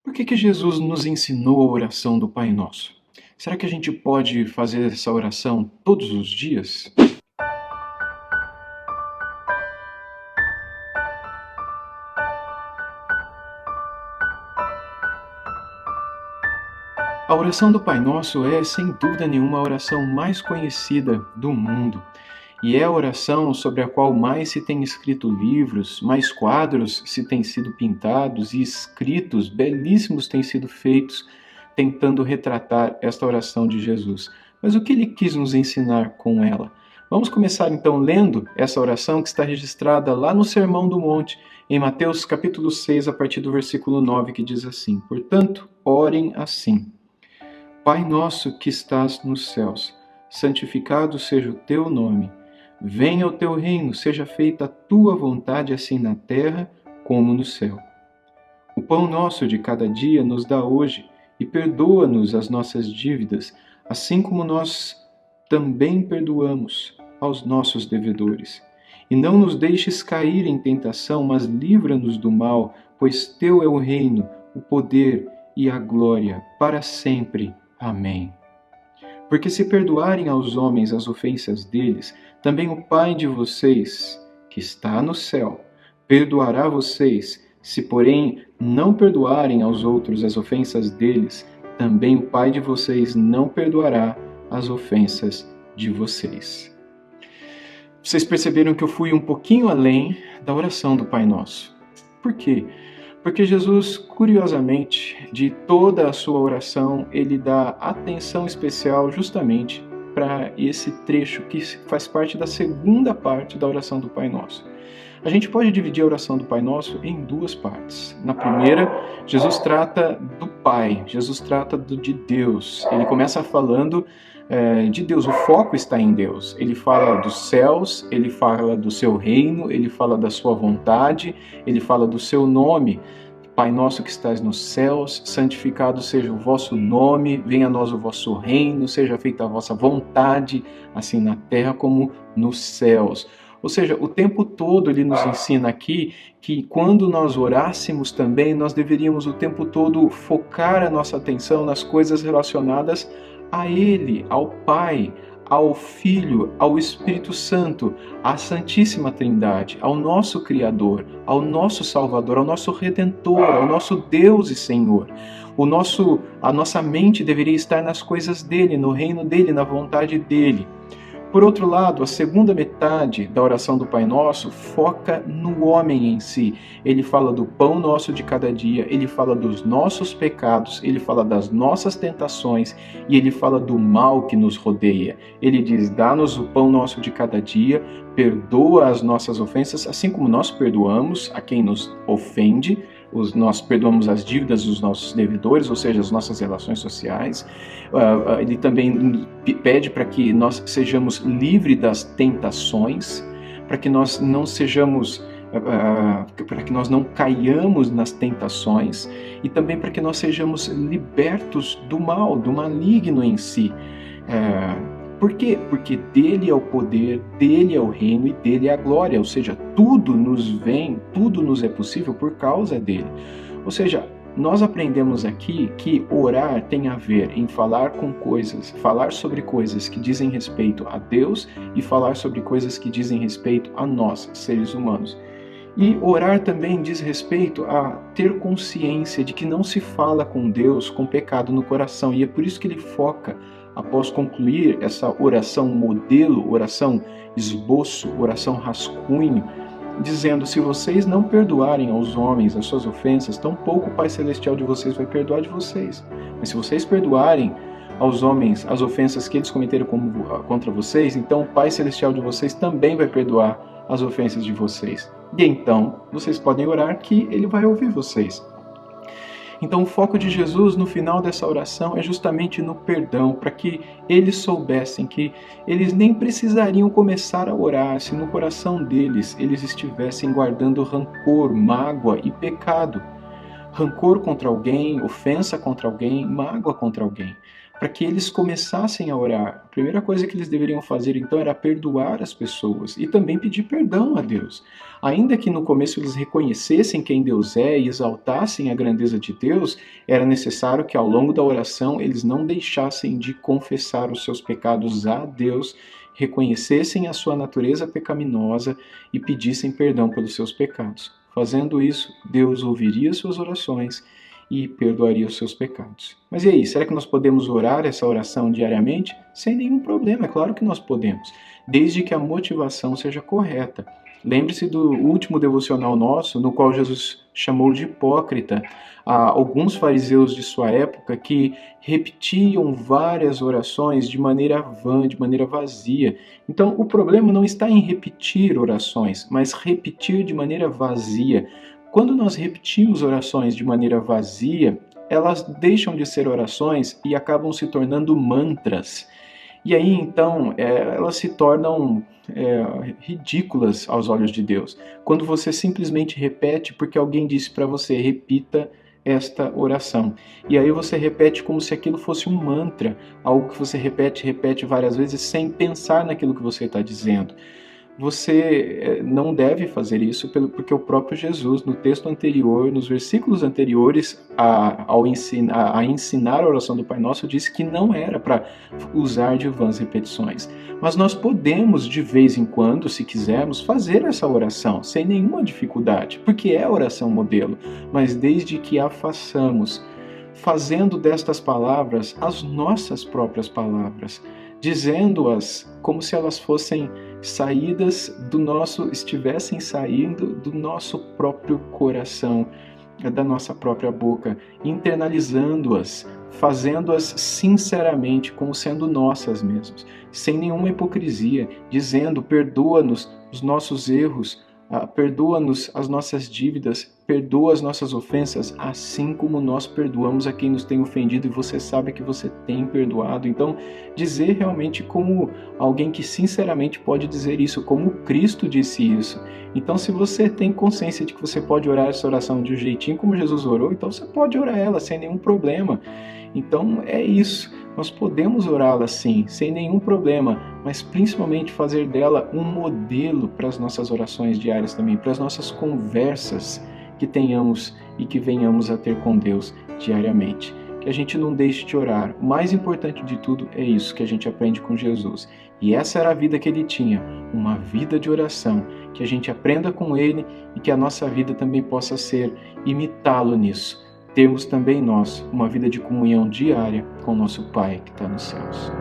Por que Jesus nos ensinou a oração do Pai Nosso? Será que a gente pode fazer essa oração todos os dias? A oração do Pai Nosso é, sem dúvida nenhuma, a oração mais conhecida do mundo. E é a oração sobre a qual mais se tem escrito livros, mais quadros se têm sido pintados e escritos belíssimos têm sido feitos tentando retratar esta oração de Jesus. Mas o que ele quis nos ensinar com ela? Vamos começar então lendo essa oração que está registrada lá no Sermão do Monte, em Mateus capítulo 6, a partir do versículo 9, que diz assim: Portanto, orem assim: Pai nosso que estás nos céus, santificado seja o teu nome. Venha o teu reino, seja feita a tua vontade, assim na terra como no céu. O pão nosso de cada dia nos dá hoje, e perdoa-nos as nossas dívidas, assim como nós também perdoamos aos nossos devedores. E não nos deixes cair em tentação, mas livra-nos do mal, pois teu é o reino, o poder e a glória para sempre. Amém. Porque se perdoarem aos homens as ofensas deles, também o Pai de vocês, que está no céu, perdoará vocês. Se, porém, não perdoarem aos outros as ofensas deles, também o Pai de vocês não perdoará as ofensas de vocês. Vocês perceberam que eu fui um pouquinho além da oração do Pai Nosso. Por quê? Porque Jesus, curiosamente, de toda a sua oração, ele dá atenção especial justamente para esse trecho que faz parte da segunda parte da oração do Pai Nosso. A gente pode dividir a oração do Pai Nosso em duas partes. Na primeira, Jesus trata do Pai, Jesus trata de Deus. Ele começa falando de Deus, o foco está em Deus. Ele fala dos céus, ele fala do seu reino, ele fala da sua vontade, ele fala do seu nome. Pai nosso que estás nos céus, santificado seja o vosso nome, venha a nós o vosso reino, seja feita a vossa vontade, assim na terra como nos céus. Ou seja, o tempo todo ele nos ensina aqui que quando nós orássemos também, nós deveríamos o tempo todo focar a nossa atenção nas coisas relacionadas a Ele, ao Pai, ao Filho, ao Espírito Santo, à Santíssima Trindade, ao nosso Criador, ao nosso Salvador, ao nosso Redentor, ao nosso Deus e Senhor. A nossa mente deveria estar nas coisas dele, no reino dele, na vontade dele. Por outro lado, a segunda metade da oração do Pai Nosso foca no homem em si. Ele fala do pão nosso de cada dia, ele fala dos nossos pecados, ele fala das nossas tentações e ele fala do mal que nos rodeia. Ele diz: dá-nos o pão nosso de cada dia, perdoa as nossas ofensas, assim como nós perdoamos a quem nos ofende. Nós perdoamos as dívidas dos nossos devedores, ou seja, as nossas relações sociais. Ele também pede para que nós sejamos livres das tentações, para que nós não sejamos, para que nós não caiamos nas tentações, e também para que nós sejamos libertos do mal, do maligno em si. Por quê? Porque dele é o poder, dele é o reino e dele é a glória, ou seja, tudo nos vem, tudo nos é possível por causa dele. Ou seja, nós aprendemos aqui que orar tem a ver em falar sobre coisas que dizem respeito a Deus e falar sobre coisas que dizem respeito a nós, seres humanos. E orar também diz respeito a ter consciência de que não se fala com Deus com pecado no coração, e é por isso que ele foca, após concluir essa oração modelo, oração esboço, oração rascunho, dizendo: se vocês não perdoarem aos homens as suas ofensas, tampouco o Pai Celestial de vocês vai perdoar de vocês. Mas se vocês perdoarem aos homens as ofensas que eles cometeram contra vocês, então o Pai Celestial de vocês também vai perdoar as ofensas de vocês. E então vocês podem orar que Ele vai ouvir vocês. Então o foco de Jesus no final dessa oração é justamente no perdão, para que eles soubessem que eles nem precisariam começar a orar se no coração deles eles estivessem guardando rancor, mágoa e pecado. Rancor contra alguém, ofensa contra alguém, mágoa contra alguém. para que eles começassem a orar. A primeira coisa que eles deveriam fazer então era perdoar as pessoas e também pedir perdão a Deus. Ainda que no começo eles reconhecessem quem Deus é e exaltassem a grandeza de Deus, era necessário que ao longo da oração eles não deixassem de confessar os seus pecados a Deus, reconhecessem a sua natureza pecaminosa e pedissem perdão pelos seus pecados. Fazendo isso, Deus ouviria suas orações e perdoaria os seus pecados. Mas e aí, será que nós podemos orar essa oração diariamente? Sem nenhum problema, é claro que nós podemos, desde que a motivação seja correta. Lembre-se do último devocional nosso, no qual Jesus chamou de hipócrita a alguns fariseus de sua época que repetiam várias orações de maneira vã, de maneira vazia. Então, o problema não está em repetir orações, mas repetir de maneira vazia. Quando nós repetimos orações de maneira vazia, elas deixam de ser orações e acabam se tornando mantras. E aí, então, elas se tornam ridículas aos olhos de Deus. Quando você simplesmente repete porque alguém disse para você, repita esta oração. E aí você repete como se aquilo fosse um mantra, algo que você repete várias vezes sem pensar naquilo que você está dizendo. Você não deve fazer isso porque o próprio Jesus, no texto anterior, nos versículos anteriores a ensinar a oração do Pai Nosso, disse que não era para usar de vãs repetições. Mas nós podemos, de vez em quando, se quisermos, fazer essa oração sem nenhuma dificuldade, porque é a oração modelo, mas desde que a façamos, fazendo destas palavras as nossas próprias palavras, dizendo-as como se elas fossem estivessem saindo do nosso próprio coração, da nossa própria boca, internalizando-as, fazendo-as sinceramente, como sendo nossas mesmas, sem nenhuma hipocrisia, dizendo: perdoa-nos os nossos erros, perdoa-nos as nossas dívidas, perdoa as nossas ofensas, assim como nós perdoamos a quem nos tem ofendido, e você sabe que você tem perdoado. Então, dizer realmente como alguém que sinceramente pode dizer isso, como Cristo disse isso. Então, se você tem consciência de que você pode orar essa oração de um jeitinho como Jesus orou, então você pode orar ela sem nenhum problema. Então, é isso. Nós podemos orá-la sim, sem nenhum problema, mas principalmente fazer dela um modelo para as nossas orações diárias também, para as nossas conversas que tenhamos e que venhamos a ter com Deus diariamente. Que a gente não deixe de orar. O mais importante de tudo é isso que a gente aprende com Jesus. E essa era a vida que ele tinha, uma vida de oração. Que a gente aprenda com ele e que a nossa vida também possa ser imitá-lo nisso. Termos também nós uma vida de comunhão diária com o nosso Pai que está nos céus.